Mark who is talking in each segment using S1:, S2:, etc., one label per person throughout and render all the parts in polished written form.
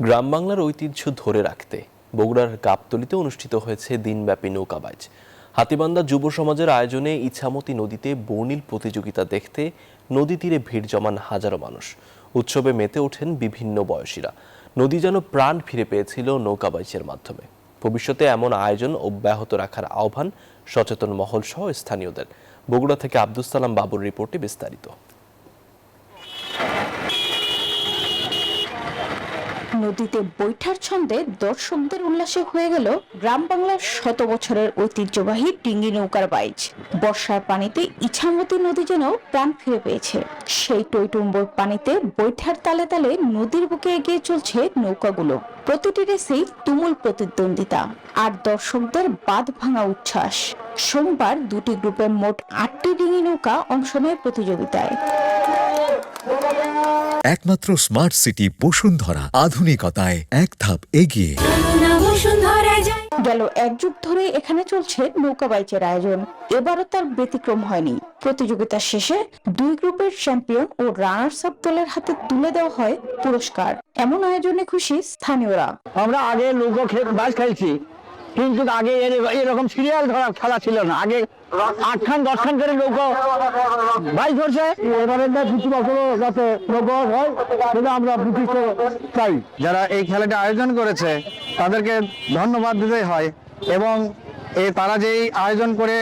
S1: গ্রাম বাংলার ঐতিহ্য ধরে রাখতে বগুড়ার গাবতলীতে অনুষ্ঠিত হয়েছে দিনব্যাপী নৌকাবাজ। হাতীবান্ধা যুব সমাজের আয়োজনে ইছামতি নদীতে বর্ণিল প্রতিযোগিতা দেখতে নদী তীরে ভিড় জমান হাজারো মানুষ। উৎসবে মেতে ওঠেন বিভিন্ন বয়সীরা। নদী যেন প্রাণ ফিরে পেয়েছিল নৌকাবাজের মাধ্যমে। ভবিষ্যতে এমন আয়োজন অব্যাহত রাখার আহ্বান সচেতন মহল সহ স্থানীয়দের। বগুড়া থেকে আব্দুস সালাম বাবুর রিপোর্টে বিস্তারিত।
S2: নদীতে বৈঠার ছন্দে দর্শকদের উল্লাসে হয়ে গেল গ্রাম বাংলার শত বছরের ঐতিহ্যবাহী ডিঙ্গি নৌকার বাইচ। বর্ষার পানিতে ইছামতি নদী যেন প্রাণ ফিরে পেয়েছে। সেই টইটুম্বর পানিতে বৈঠার তালে তালে নদীর বুকে এগিয়ে চলছে নৌকাগুলো। প্রতিটি রেসেই তুমুল প্রতিদ্বন্দ্বিতা আর দর্শকদের বাঁধ ভাঙা উচ্ছ্বাস। সোমবার দুটি গ্রুপে মোট 8টি ডিঙ্গি নৌকা অংশ নেয় প্রতিযোগিতায়।
S3: একমাত্র স্মার্ট সিটি বসুন্ধরা, আধুনিকতায় এক ধাপ এগিয়ে।
S2: গেল এক যুগ ধরে এখানে চলছে নৌকা বাইচের আয়োজন। এবারও তার ব্যতিক্রম হয়নি। প্রতিযোগিতা শেষে দুই গ্রুপের চ্যাম্পিয়ন ও রানার্স আপ দলের হাতে তুলে দেওয়া হয় পুরস্কার। এমন আয়োজনে খুশি স্থানীয়রা।
S4: আমরা আগে নৌকা বাইচ খেলছি, কিন্তু আগে এরকম সিরিয়াল ধরা খেলা ছিল না। আগে 8খান 10খান করে নৌকা বাইচ ধরছে। এবারে কিছু বছর যাতে নৌকা হয় সেটা আমরা প্রতিষ্ঠা চাই। যারা এই খেলাটা আয়োজন করেছে তাদেরকে ধন্যবাদ দিতে হয়, এবং তারা যেই আয়োজন করে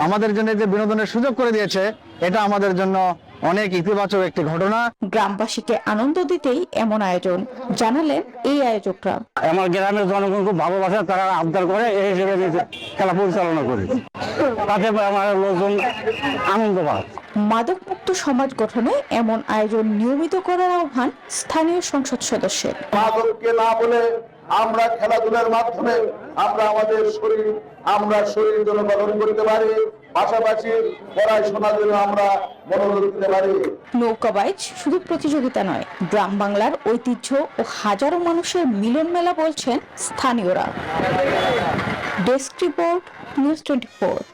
S4: আমাদের জন্য যে বিনোদনের সুযোগ করে দিয়েছে, এটা আমাদের জন্য অনেক ইতিবাচক একটি ঘটনা।
S2: গ্রামবাসীকে আনন্দ দিতেই এমন আয়োজন, জানালেন এই আয়োজকরা।
S4: আমার গ্রামের জনগণ খুব ভালোবাসে, তারা আবদার করে এই হিসেবে খেলা পরিচালনা করে, তাতে আমার লোকজন আনন্দ পায়।
S2: মাদক মুক্ত সমাজ গঠনে এমন আয়োজন নিয়মিত করার আহ্বান স্থানীয় সংসদ সদস্যের।
S5: মাদককে না বলে আমরা খেলাধুলার মাধ্যমে আমরা আমাদের শরীর জন্য গঠন করতে পারি, পাশাপাশি পড়াশোনার জন্য আমরা মনোযোগ দিতে পারি।
S2: নৌকা বাইচ শুধু প্রতিযোগিতা নয়, গ্রাম বাংলার ঐতিহ্য ও হাজারো মানুষের মিলন মেলা বলছেন স্থানীয়রা। Desk report, news 24।